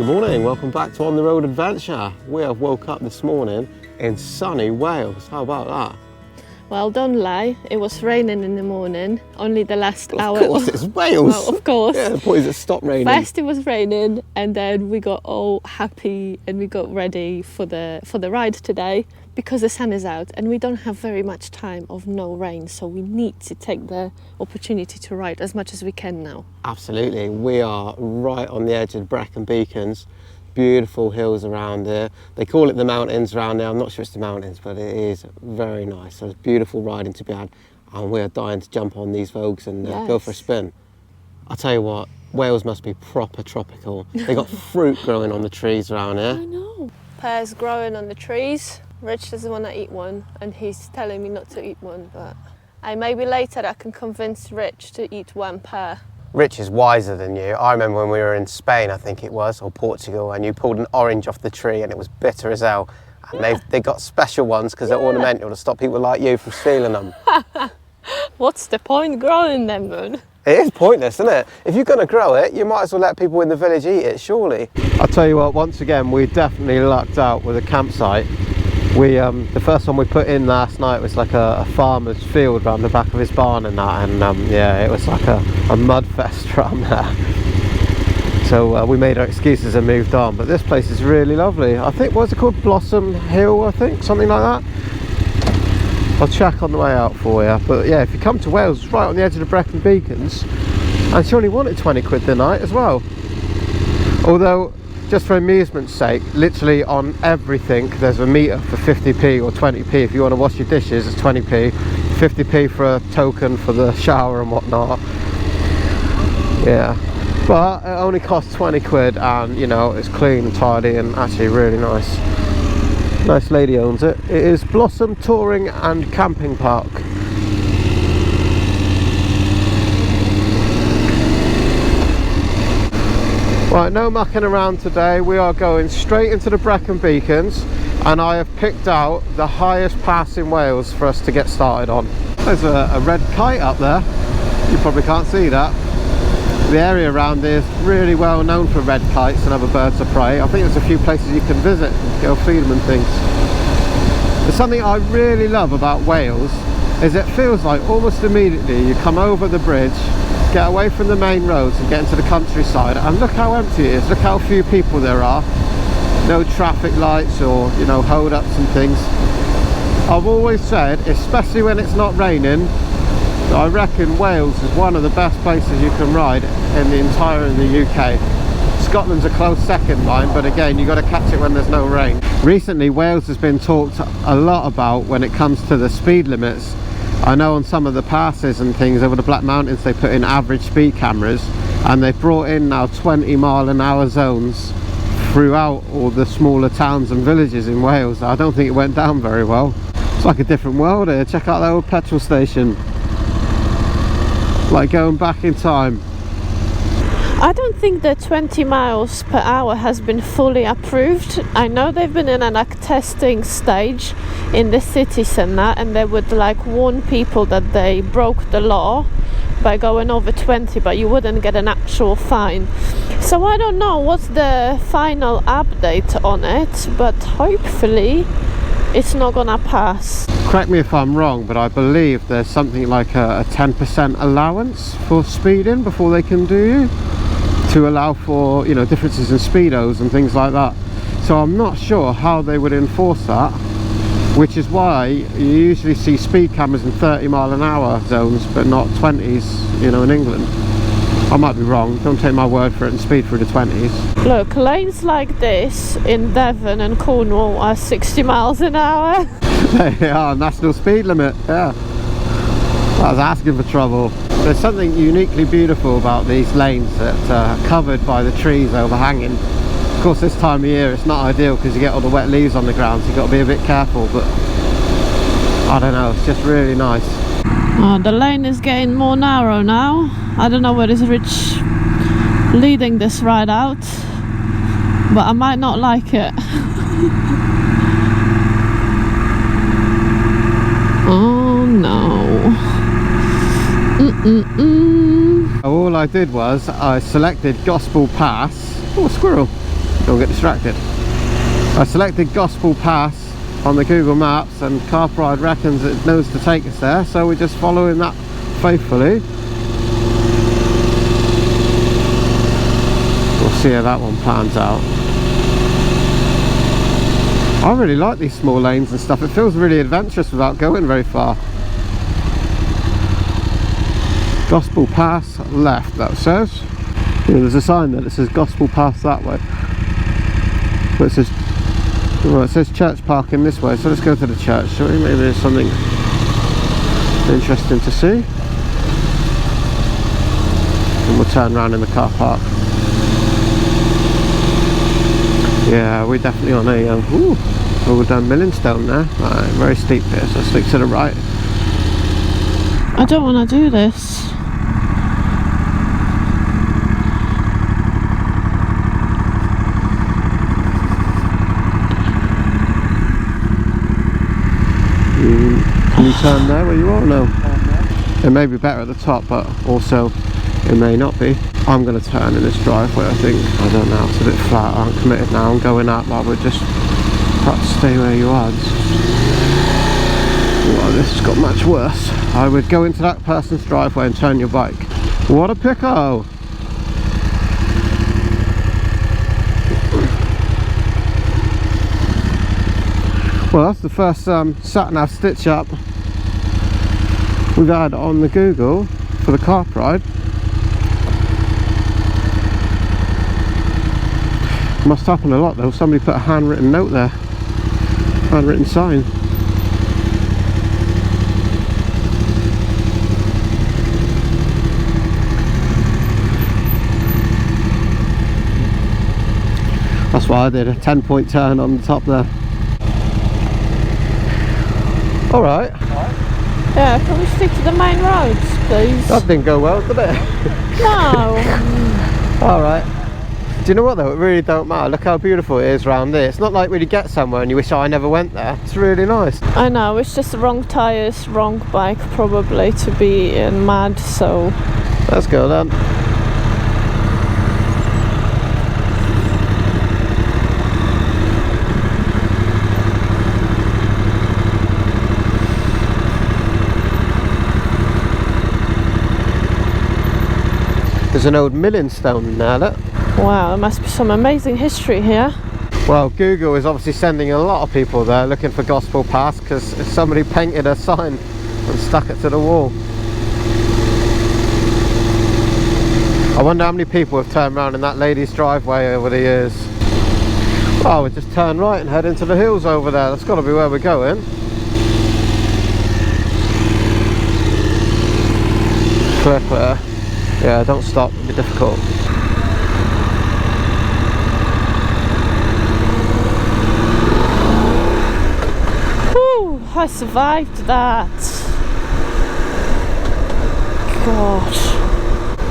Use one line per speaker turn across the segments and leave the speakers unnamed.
Good morning, welcome back to On the Road Adventure. We have woke up this morning in sunny Wales. How about that?
Well, don't lie, it was raining in the morning, only the last hour.
Of course, it's Wales.
Well, of course.
Yeah, the point is it stopped raining.
First it was raining, and then we got all happy and we got ready for the ride today because the sun is out and we don't have very much time of no rain, so we need to take the opportunity to ride as much as we can now. Absolutely,
we are right on the edge of Brecon Beacons. Beautiful hills around here. They call it the mountains around there. I'm not sure it's the mountains, but it is very nice. So it's beautiful riding to be had, and we're dying to jump on these Vogues and go for a spin. I'll tell you what, Wales must be proper tropical. They got fruit growing on the trees around here.
I know. Pears growing on the trees. Rich doesn't want to eat one, and he's telling me not to eat one, but maybe later I can convince Rich to eat one pear.
Rich is wiser than you. I remember when we were in Spain, I think it was, or Portugal, and you pulled an orange off the tree and it was bitter as hell. And they got special ones because they're ornamental to stop people like you from stealing them.
What's the point growing them then?
It is pointless, isn't it? If you're going to grow it, you might as well let people in the village eat it, surely. I'll tell you what, once again, we definitely lucked out with a campsite. The first one we put in last night was like a farmer's field around the back of his barn and that, and yeah, it was like a mud fest around there. So we made our excuses and moved on, but this place is really lovely. I think, what's it called? Blossom Hill, I think, something like that. I'll check on the way out for you, but yeah, if you come to Wales, it's right on the edge of the Brecon Beacons, and she only wanted 20 quid the night as well. Although, just for amusement's sake, literally on everything there's a meter for 50p or 20p. If you want to wash your dishes, it's 20p, 50p for a token for the shower and whatnot. Yeah, but it only costs 20 quid, and you know, it's clean and tidy and actually really nice. Nice lady owns it. It is Blossom Touring and Camping Park. Right, no mucking around today. We are going straight into the Brecon Beacons, and I have picked out the highest pass in Wales for us to get started on. There's a red kite up there. You probably can't see that. The area around here is really well known for red kites and other birds of prey. I think there's a few places you can visit, go feed them and things. There's something I really love about Wales is it feels like almost immediately you come over the bridge, get away from the main roads and get into the countryside, and look how empty it is, look how few people there are, no traffic lights or, you know, hold-ups and things. I've always said, especially when it's not raining, I reckon Wales is one of the best places you can ride in the entire of the UK. Scotland's a close second line, but again, you've got to catch it when there's no rain. Recently, Wales has been talked a lot about when it comes to the speed limits. I know on some of the passes and things over the Black Mountains they put in average speed cameras, and they've brought in now 20-mile-an-hour zones throughout all the smaller towns and villages in Wales. I don't think it went down very well. It's like a different world here. Check out that old petrol station. Like going back in time.
I don't think the 20 miles per hour has been fully approved. I know they've been in a testing stage in the city centre, and they would like warn people that they broke the law by going over 20, but you wouldn't get an actual fine. So I don't know what's the final update on it, but hopefully it's not gonna pass.
Correct me if I'm wrong, but I believe there's something like a 10% allowance for speeding before they can do you, to allow for, you know, differences in speedos and things like that. So I'm not sure how they would enforce that, which is why you usually see speed cameras in 30-mile-an-hour zones but not 20s, you know, in England. I might be wrong, don't take my word for it and speed through the 20s.
Look, lanes like this in Devon and Cornwall are 60 miles an hour.
They are, national speed limit, yeah. I was asking for trouble. There's something uniquely beautiful about these lanes that are covered by the trees overhanging. Of course, this time of year it's not ideal because you get all the wet leaves on the ground, so you've got to be a bit careful, but I don't know, it's just really nice.
Oh, the lane is getting more narrow now. I don't know where is Rich leading this ride out, but I might not like it. Oh no.
All I did was I selected Gospel Pass. Oh, squirrel. don't get distracted. I selected Gospel Pass on the Google Maps, and Car Pride reckons it knows to take us there, so we're just following that faithfully. We'll see how that one pans out. I really like these small lanes and stuff. It feels really adventurous without going very far. Gospel Pass left, that says. Yeah, there's a sign there that says Gospel Pass that way. But it says, well, it says church parking this way, so let's go to the church, shall we? Maybe there's something interesting to see. And we'll turn around in the car park. Yeah, we're definitely on a we're down Millingstone there. Right, very steep here, so stick to the right.
I don't want to do this.
Can you turn there where you are? No. It may be better at the top, but also it may not be. I'm going to turn in this driveway, I think. I don't know, it's a bit flat. I'm committed now. I'm going up. I would just perhaps stay where you are. Well, this has got much worse. I would go into that person's driveway and turn your bike. What a pico! Well, that's the first sat-nav stitch up we've had on the Google for the Car Pride. Must happen a lot though. Somebody put a handwritten note there, handwritten sign. That's why I did a 10-point turn on the top there. Alright.
Yeah, can we stick to the main roads, please?
That didn't go well, did it?
No.
Alright. Do you know what though? It really don't matter. Look how beautiful it is around here. It's not like when you get somewhere and you wish, oh, I never went there. It's really nice.
I know, it's just the wrong tyres, wrong bike probably to be in mud, so...
Let's go then. There's an old Millingstone in there, look.
Wow, there must be some amazing history here.
Well, Google is obviously sending a lot of people there looking for Gospel Pass because somebody painted a sign and stuck it to the wall. I wonder how many people have turned around in that lady's driveway over the years. Oh, we just turn right and head into the hills over there. That's got to be where we're going. Clear, clear. Yeah, don't stop, it'll be difficult.
Whew, I survived that. Gosh.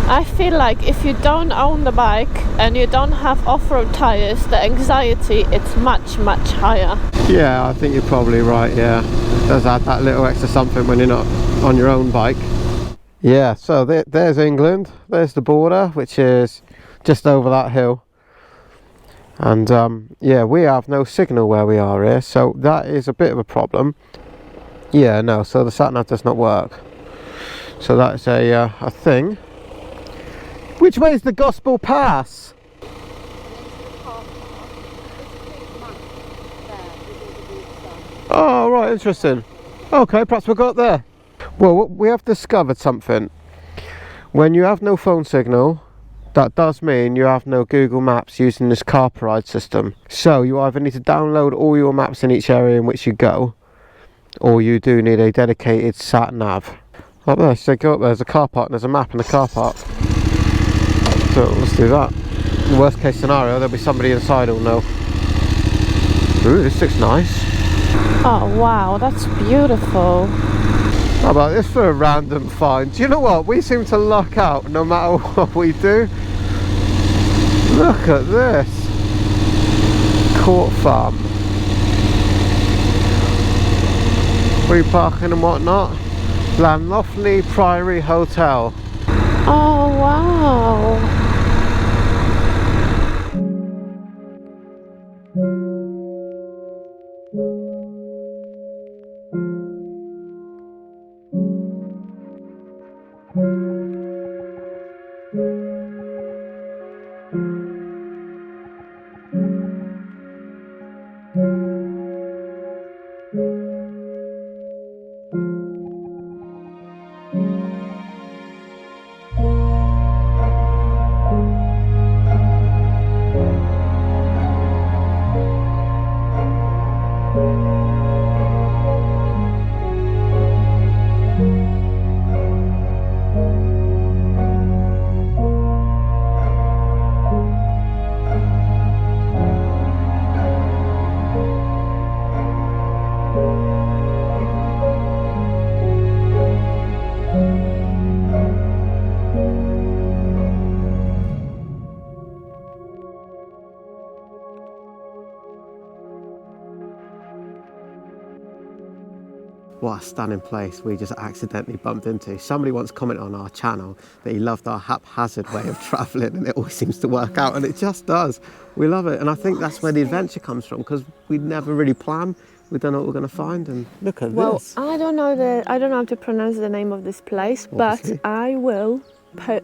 I feel like if you don't own the bike and you don't have off-road tyres, the anxiety it's much higher.
Yeah, I think you're probably right, yeah. It does add that little extra something when you're not on your own bike. Yeah, so there's England, there's the border, which is just over that hill. And yeah, we have no signal where we are here, so that is a bit of a problem. Yeah, no, so the sat-nav does not work. So that's a thing. Which way is the Gospel Pass? Oh, right, interesting. Okay, perhaps we'll go up there. Well, we have discovered something. When you have no phone signal, that does mean you have no Google Maps using this Car Pride system. So you either need to download all your maps in each area in which you go, or you do need a dedicated sat-nav. Up there, so go up there, there's a car park, and there's a map in the car park. So let's do that. Worst case scenario, there'll be somebody inside who'll know. Ooh, this looks nice.
Oh wow, that's beautiful.
How about this for a random find? Do you know what? We seem to luck out no matter what we do. Look at this. Court Farm. Free parking and whatnot. Llanthony Priory Hotel.
Oh wow.
What a stunning place we just accidentally bumped into. Somebody once commented on our channel that he loved our haphazard way of travelling, and it always seems to work out, and it just does. We love it, and I think that's where the adventure comes from, because we never really plan. We don't know what we're going to find, and look at this.
Well, I don't know how to pronounce the name of this place,
Obviously.
but I will put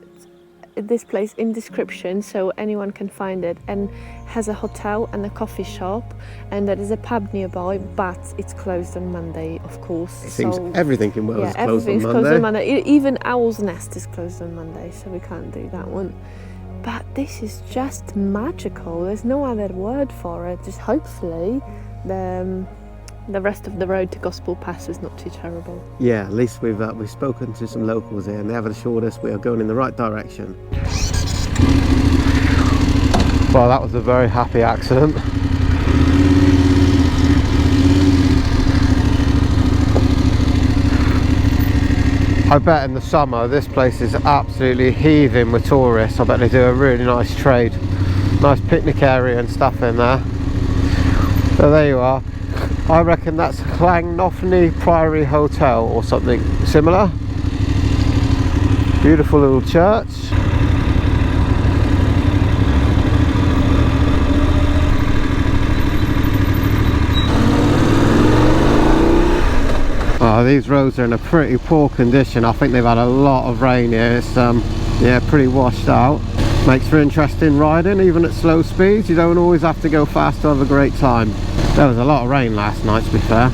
this place in description so anyone can find it, and has a hotel and a coffee shop, and there is a pub nearby, but it's closed on Monday, of course.
It seems everything in Wales is closed on
everything's
Monday.
closed on Monday. Even Owl's Nest is closed on Monday, so we can't do that one. But this is just magical. There's no other word for it. Just hopefully the rest of the road to Gospel Pass is not too terrible.
Yeah, at least we've spoken to some locals here, and they have assured us we are going in the right direction. Well, that was a very happy accident. I bet in the summer this place is absolutely heaving with tourists. I bet they do a really nice trade. Nice picnic area and stuff in there. So there you are. I reckon that's Llanthony Priory Hotel or something similar. Beautiful little church. Oh, these roads are in a pretty poor condition. I think they've had a lot of rain here. It's yeah, pretty washed out. Makes for interesting riding, even at slow speeds. You don't always have to go fast to have a great time. There was a lot of rain last night, to be fair.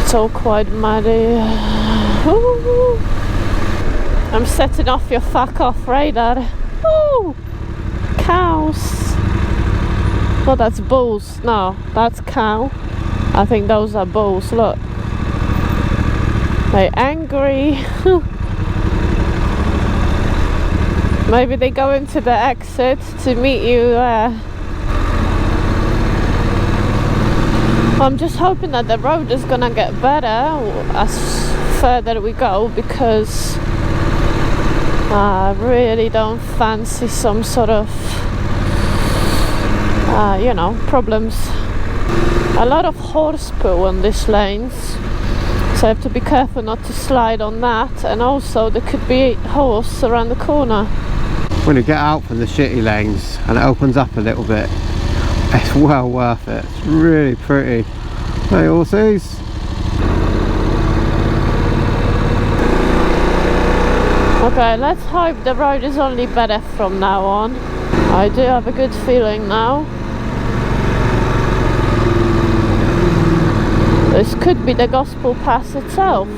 It's all quite muddy. Ooh. I'm setting off your fuck off radar. Ooh. Cows. Oh, that's bulls. No, that's cow. I think those are bulls. Look. They're angry. Maybe they go into the exit to meet you there. I'm just hoping that the road is gonna get better as further we go, because I really don't fancy some sort of you know, problems. A lot of horse poo on these lanes, so I have to be careful not to slide on that, and also there could be a horse around the corner.
When you get out from the shitty lanes and it opens up a little bit, it's well worth it. It's really pretty. Hey, horses.
Okay, let's hope the road is only better from now on. I do have a good feeling now. This could be the Gospel Pass itself.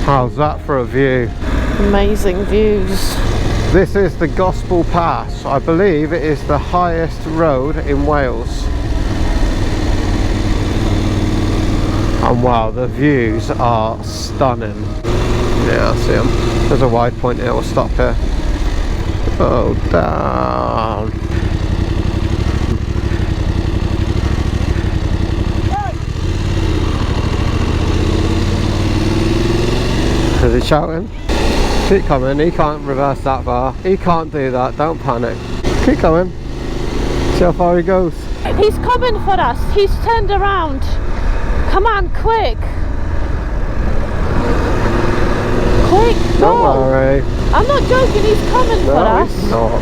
How's that for a view?
Amazing views.
This is the Gospel Pass. I believe it is the highest road in Wales. And wow, the views are stunning. Yeah, I see them. There's a wide point here, we'll stop here. Oh, down. Is he shouting? Keep coming, he can't reverse that far. He can't do that, don't panic. Keep coming. See how far he goes.
He's coming for us. He's turned around. Come on, quick. Quick, go.
Don't worry.
I'm not joking, he's coming for us.
He's not.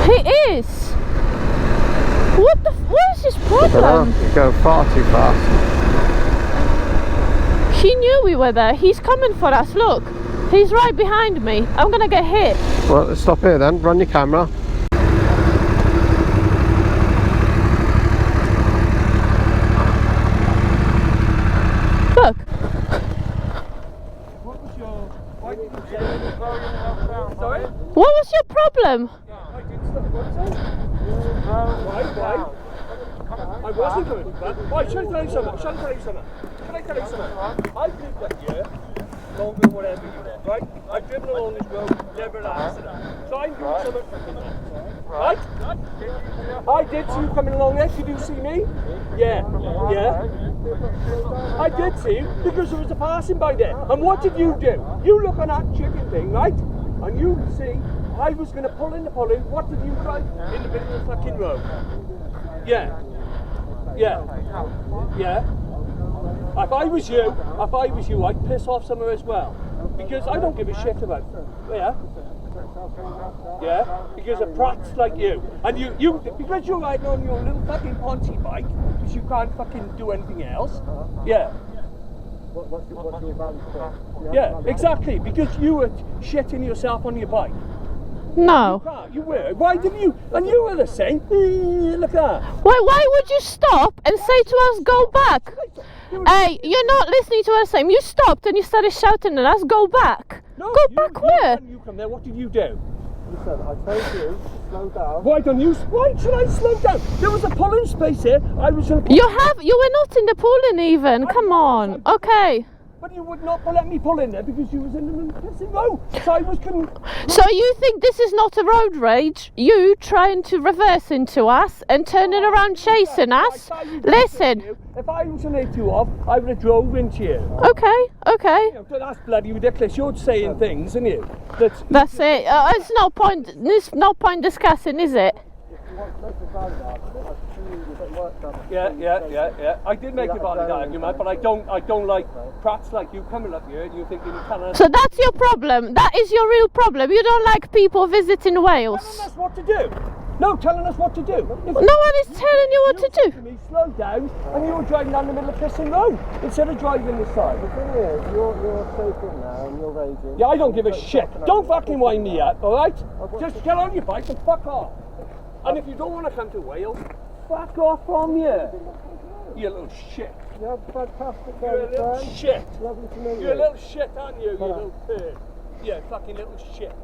He is. What is his problem?
You go far too fast.
He knew we were there. He's coming for us. Look, he's right behind me. I'm gonna get hit.
Well, let's stop here then. Run your camera.
Look.
Sorry?
What was your problem?
I wasn't coming back. Right, shall I tell you something? Can I tell you something? I've lived up here longer than whatever you did, right? I've driven along this road, never an accident. So I'm doing something fucking right? I did see you coming along there. Did you see me? Yeah. I did see you because there was a passing by there. And what did you do? You look on that chicken thing, right? And you see I was going to pull in. What did you drive? In the middle of the fucking road. Yeah. If I was you, I'd piss off somewhere as well. Because I don't give a shit about it. Yeah, because of prats like you. And you because you're riding on your little fucking Ponzi bike, because you can't fucking do anything else. Yeah.
What's your value for?
Yeah, exactly, because you were shitting yourself on your bike.
No.
You were. Why didn't you? And you were the same. Look at that.
Why would you stop and say to us, go back? Hey, you're not listening to us saying. You stopped and you started shouting at us, go back.
No,
go back where?
You come there, what did you do?
Listen, I told you, slow down.
Why should I slow down? There was a pulling space here. I was going to...
You were not in the pulling even. Come on. Okay.
But you would not let me pull in there because you was in the pissing road. So I was couldn't...
So you think this is not a road rage? You trying to reverse into us and turning around chasing us? Listen.
If I was going to hit you off, I would have drove into you.
Okay.
You know, that's bloody ridiculous. You're saying things, isn't you?
That's it. It's no point. There's no point discussing, is it?
Yeah. I did make a valid argument, but I don't like prats like you coming up here and you thinking you can't...
So that's your problem. That is your real problem. You don't like people visiting Wales.
Telling us what to do. No, telling us what to do.
No one is telling you what to do.
Me, slow down, and you were driving down the middle of pissing road instead of driving this side.
The thing is, you're shaking now and you're raging.
Yeah, I don't give a shit. Don't fucking wind me up, alright? Just get on your bike and fuck off. And if you don't want to come to Wales, fuck off from here. You little shit.
You have fantastic
You're a little shit.
Lovely to meet you.
You're a little shit, aren't you, you little turd? Yeah, fucking little shit.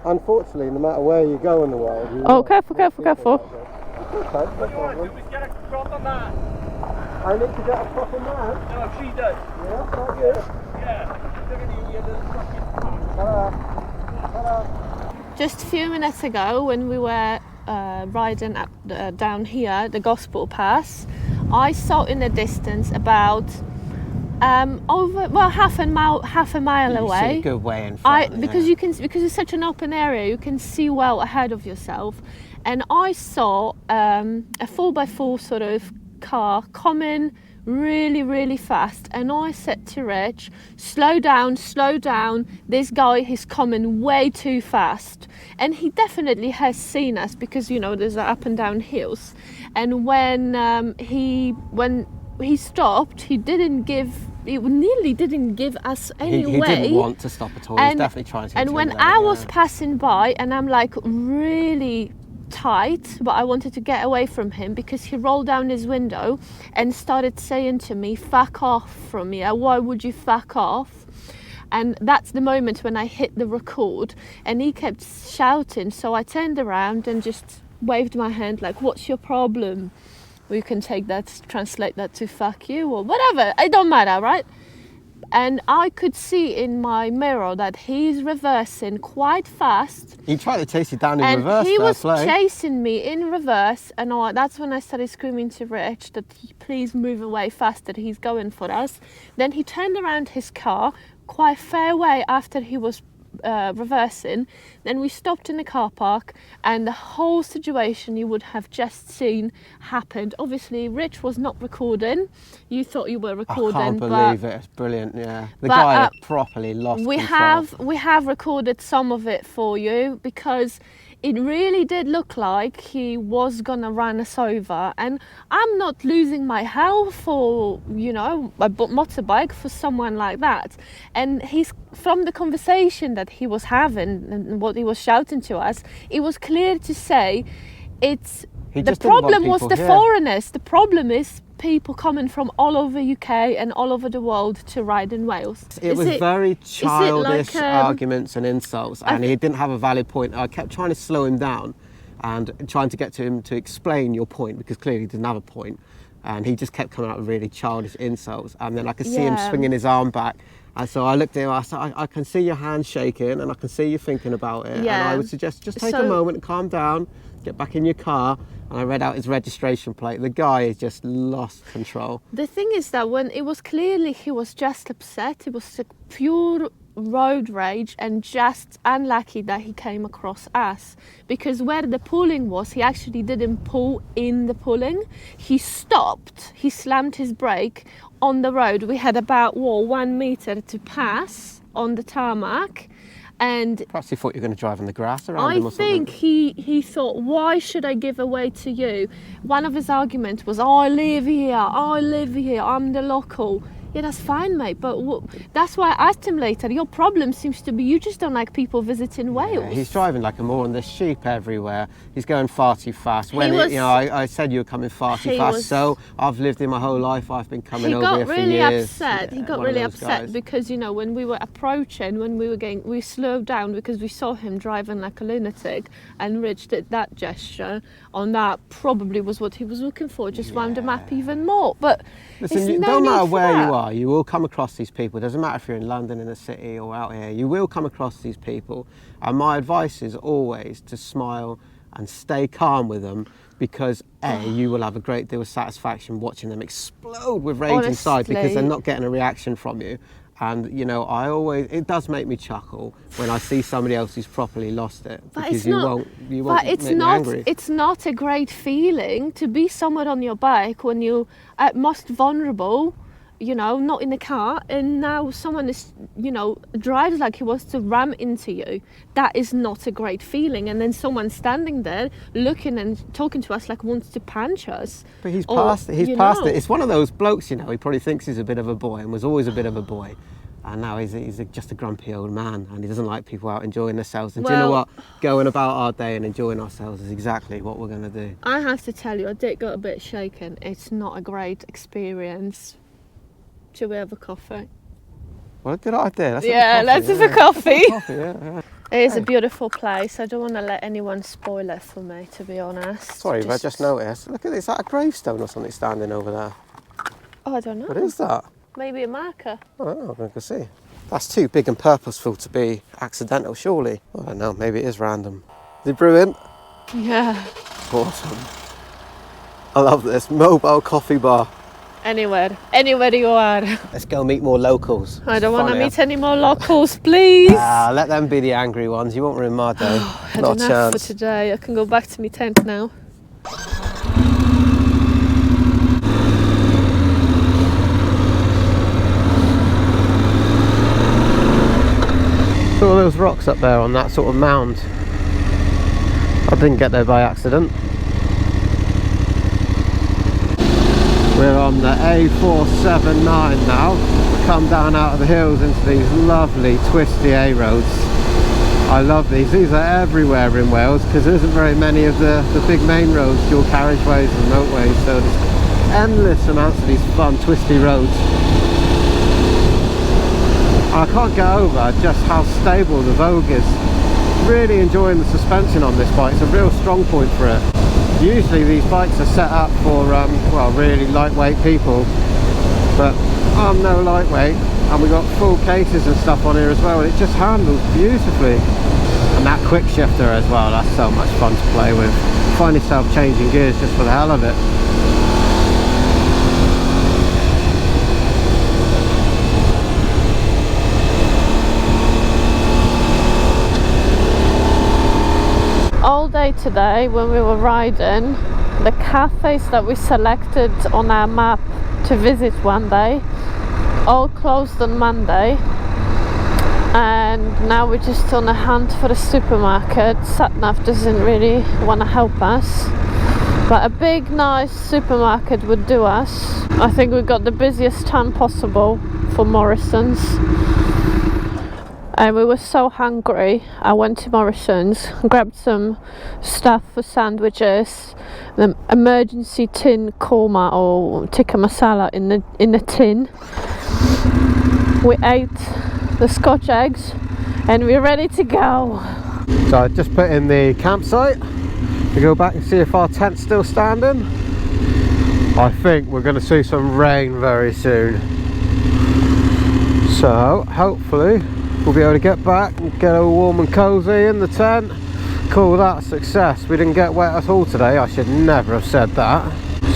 Unfortunately, no matter where you go in the world, you
Careful.
Okay, no
What you want
problem.
to do is get a proper man.
I need to get a proper man.
No, she does.
Yeah, not you.
Yeah. Look at you little fucking
Just a few minutes ago, when we were riding up down here, the Gospel Pass, I saw in the distance about half a mile away.
See a good way in front.
Because it's such an open area, you can see well ahead of yourself, and I saw a 4x4 sort of car coming really, really fast, and I said to Rich, slow down, this guy is coming way too fast. And he definitely has seen us, because there's up and down hills, and when he stopped, he nearly didn't give us any
He
way.
didn't want to stop at all. He was definitely trying to.
And when I was passing by, and I'm like really tight, but I wanted to get away from him, because he rolled down his window and started saying to me, fuck off from here, why would you fuck off? And that's the moment when I hit the record, and he kept shouting, so I turned around and just waved my hand like, what's your problem? Or you can take that, translate that to fuck you or whatever. It don't matter, right? And I could see in my mirror that he's reversing quite fast.
He tried to chase you down in
And
reverse.
he
fair
was
play.
chasing me in reverse, and that's when I started screaming to Rich that he please move away fast, that he's going for us. Then he turned around his car quite fair way after he was reversing. Then we stopped in the car park, and the whole situation you would have just seen happened. Obviously Rich was not recording. You thought you were recording.
I can't believe it. It's brilliant. Yeah, the
but,
guy had properly lost
we
control.
have recorded some of it for you, because it really did look like he was gonna run us over, and I'm not losing my health or, you know, a motorbike for someone like that. And he's, from the conversation that he was having and what he was shouting to us, it was clear to say the problem was the foreigners. The problem is people coming from all over UK and all over the world to ride in Wales.
It was very childish arguments and insults, and he didn't have a valid point. I kept trying to slow him down and trying to get to him to explain your point, because clearly he didn't have a point, and he just kept coming out with really childish insults. And then I could see him swinging his arm back, and so I looked at him, I said, I can see your hand shaking and I can see you thinking about it, and I would suggest just take a moment and calm down, get back in your car. And I read out his registration plate. The guy has just lost control.
The thing is that when it was clearly he was just upset, it was like pure road rage, and just unlucky that he came across us, because where the pulling was, he actually didn't pull in the pulling. He stopped, he slammed his brake on the road. We had about 1 meter to pass on the tarmac. And
perhaps he thought you were going to drive on the grass around him or something.
I think he thought, why should I give away to you? One of his arguments was, I live here, I'm the local. Yeah, that's fine, mate, but that's why I asked him later, your problem seems to be you just don't like people visiting Wales.
Yeah, he's driving like a moron. There's sheep everywhere. He's going far too fast. I said you were coming far too fast, so I've lived here my whole life. I've been coming over here for years.
He got really upset because, you know, when we were approaching, we slowed down because we saw him driving like a lunatic, and Rich did that gesture on that. Probably was what he was looking for, just wound him up even more. But
listen, it don't matter where you are, you will come across these people. It doesn't matter if you're in London, in the city, or out here, you will come across these people. And my advice is always to smile and stay calm with them, because you will have a great deal of satisfaction watching them explode with rage inside, because they're not getting a reaction from you. And, you know, it does make me chuckle when I see somebody else who's properly lost it, because you won't make me angry.
It's not a great feeling to be somewhere on your bike when you're at most vulnerable, you know, not in the car, and now someone is, you know, drives like he wants to ram into you. That is not a great feeling. And then someone standing there looking and talking to us like wants to punch us.
But he's past it. He's past it. It's one of those blokes, you know, he probably thinks he's a bit of a boy and was always a bit of a boy. And now he's just a grumpy old man, and he doesn't like people out enjoying themselves. And do you know what? Going about our day and enjoying ourselves is exactly what we're going to do.
I have to tell you, I did get a bit shaken. It's not a great experience. Should we have a coffee?
What a good idea.
Let's have a coffee.
Yeah.
It is a beautiful place. I don't want to let anyone spoil it for me, to be honest.
Sorry, but I just noticed. Look at this. Is that a gravestone or something standing over there?
Oh, I don't know.
What is that?
Maybe a marker.
Oh, I can see. That's too big and purposeful to be accidental, surely. I don't know. Maybe it is random. Is it brilliant?
Yeah.
Awesome. I love this. Mobile coffee bar.
Anywhere you are.
Let's go meet more locals.
I don't want to meet any more locals, please.
Let them be the angry ones. You won't ruin my day. Not a chance.
For today. I can go back to my tent now.
So all those rocks up there on that sort of mound, I didn't get there by accident. We're on the A479 now. We come down out of the hills into these lovely twisty A roads. I love these. These are everywhere in Wales because there isn't very many of the big main roads, dual carriageways and motorways, so there's endless amounts of these fun twisty roads. I can't get over just how stable the Voge is. really enjoying the suspension on this bike. It's a real strong point for it. Usually these bikes are set up for well, really lightweight people, but I'm no lightweight, and we got full cases and stuff on here as well, and it just handles beautifully. And that quick shifter as well, that's so much fun to play with. You find yourself changing gears just for the hell of it.
All day today when we were riding, the cafes that we selected on our map to visit one day all closed on Monday, and now we're just on a hunt for a supermarket. Satnav doesn't really want to help us, but a big nice supermarket would do us. I think we got the busiest time possible for Morrison's. And we were so hungry, I went to Morrison's, grabbed some stuff for sandwiches, an emergency tin korma or tikka masala in a tin. We ate the Scotch eggs and we're ready to go.
So I just put in the campsite to go back and see if our tent's still standing. I think we're going to see some rain very soon. So hopefully we'll be able to get back and get all warm and cozy in the tent. Call that a success. We didn't get wet at all today. I should never have said that.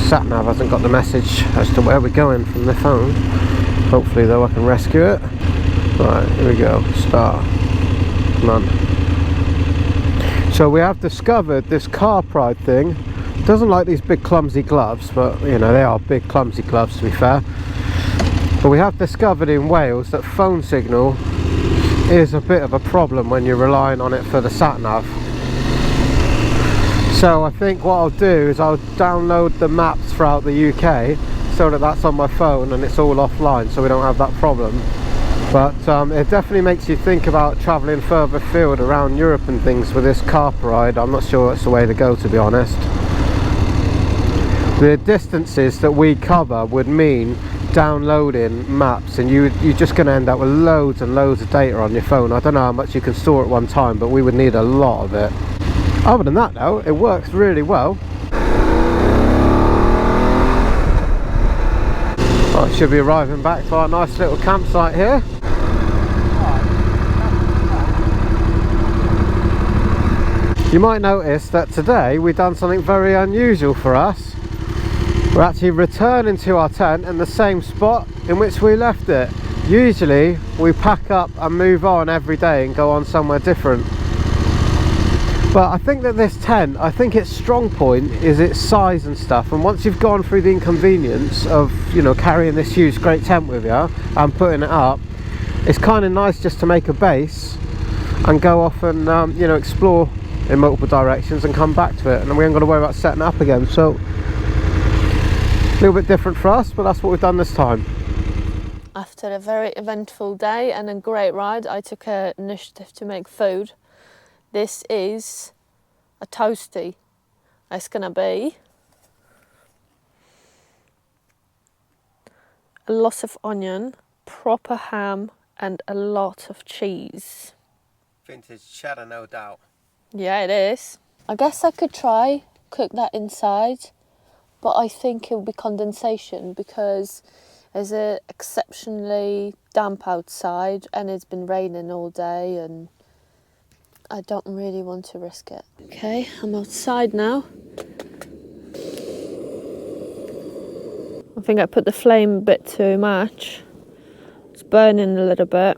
Satnav hasn't got the message as to where we're going from the phone. Hopefully though I can rescue it. Right, here we go. Start. Come on. So we have discovered this car pride thing. It doesn't like these big clumsy gloves, but you know, they are big clumsy gloves to be fair. But we have discovered in Wales that phone signal is a bit of a problem when you're relying on it for the sat-nav. So I think what I'll do is I'll download the maps throughout the UK so that that's on my phone and it's all offline, so we don't have that problem. But it definitely makes you think about travelling further afield around Europe and things with this car ride. I'm not sure it's the way to go, to be honest. The distances that we cover would mean downloading maps, and you're just going to end up with loads and loads of data on your phone. I don't know how much you can store at one time, but we would need a lot of it. Other than that though, it works really well. I should be arriving back to our nice little campsite here. You might notice that today we've done something very unusual for us. We're actually returning to our tent in the same spot in which we left it. Usually we pack up and move on every day and go on somewhere different. But I think that this tent, I think its strong point is its size and stuff. And once you've gone through the inconvenience of, you know, carrying this huge great tent with you and putting it up, it's kind of nice just to make a base and go off and, you know, explore in multiple directions and come back to it. And we ain't got to worry about setting it up again. So a little bit different for us, but that's what we've done this time.
After a very eventful day and a great ride, I took an initiative to make food. This is a toasty. It's gonna be a lot of onion, proper ham, and a lot of cheese.
Vintage cheddar, no doubt.
Yeah, it is. I guess I could try cook that inside, but I think it will be condensation because it's exceptionally damp outside and it's been raining all day and I don't really want to risk it. Okay, I'm outside now. I think I put the flame a bit too much. It's burning a little bit.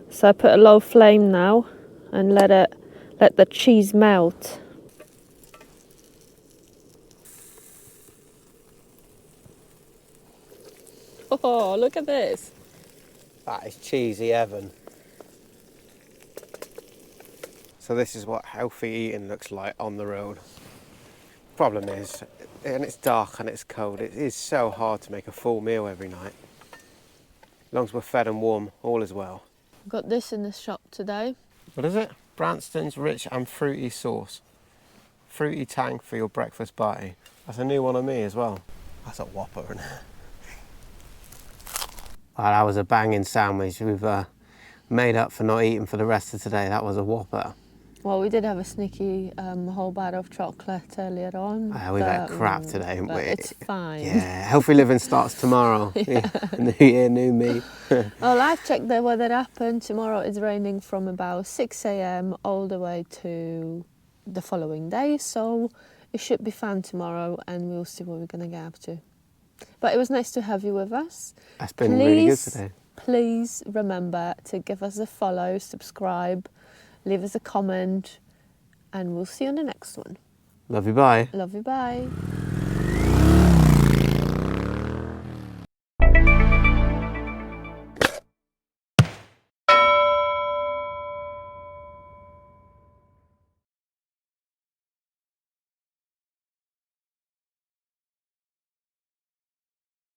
So I put a low flame now and let the cheese melt. Oh, look at this.
That is cheesy heaven. So this is what healthy eating looks like on the road. Problem is, and it's dark and it's cold, it is so hard to make a full meal every night. As long as we're fed and warm, all is well.
Got this in the shop today.
What is it? Branston's rich and fruity sauce. Fruity tang for your breakfast party. That's a new one on me as well. That's a whopper, isn't it? Oh, that was a banging sandwich. We've made up for not eating for the rest of today. That was a whopper.
Well, we did have a sneaky whole bar of chocolate earlier on.
We've had crap today, haven't
but
we?
it's fine.
Yeah, healthy living starts tomorrow. Yeah. New year, new me.
Well, I've checked the weather app and tomorrow it's raining from about 6 a.m. all the way to the following day. So it should be fun tomorrow and we'll see what we're going to get up to. But it was nice to have you with us.
That's been really good today.
Please remember to give us a follow, subscribe, leave us a comment, and we'll see you on the next one.
Love you, bye.
Love you, bye.